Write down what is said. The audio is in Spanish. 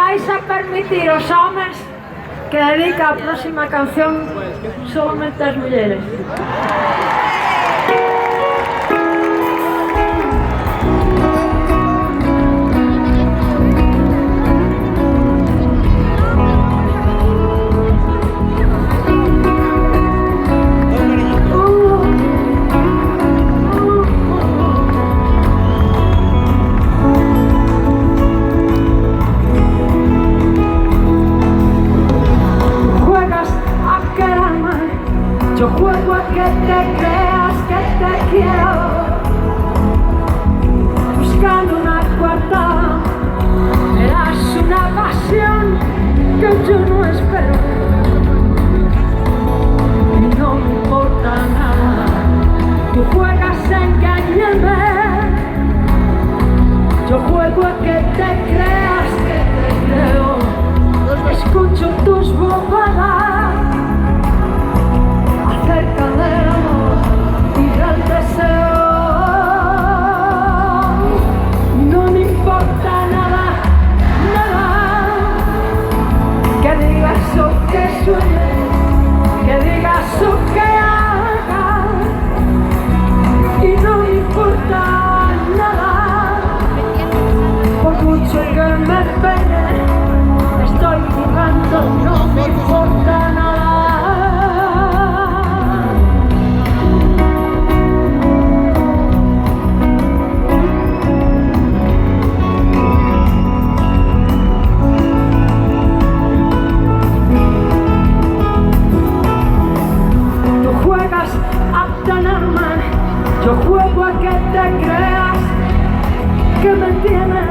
vais a permitir os homes que dedica a próxima canción solamente as mulleres. Yo juego a que te creas que te quiero, buscando una coartada. Eras una pasión que yo no espero y no me importa nada. Tú juegas a engañarme, yo juego a que te creas que te creo. Escucho tus bobadas acerca del amor y del deseo. No me importa nada, nada, que digas o que sueñes, que digas o que hagas, y no me importa nada, por mucho que me pegue, estoy jugando, no me importa nada. Yo juego a que te creas que me tienes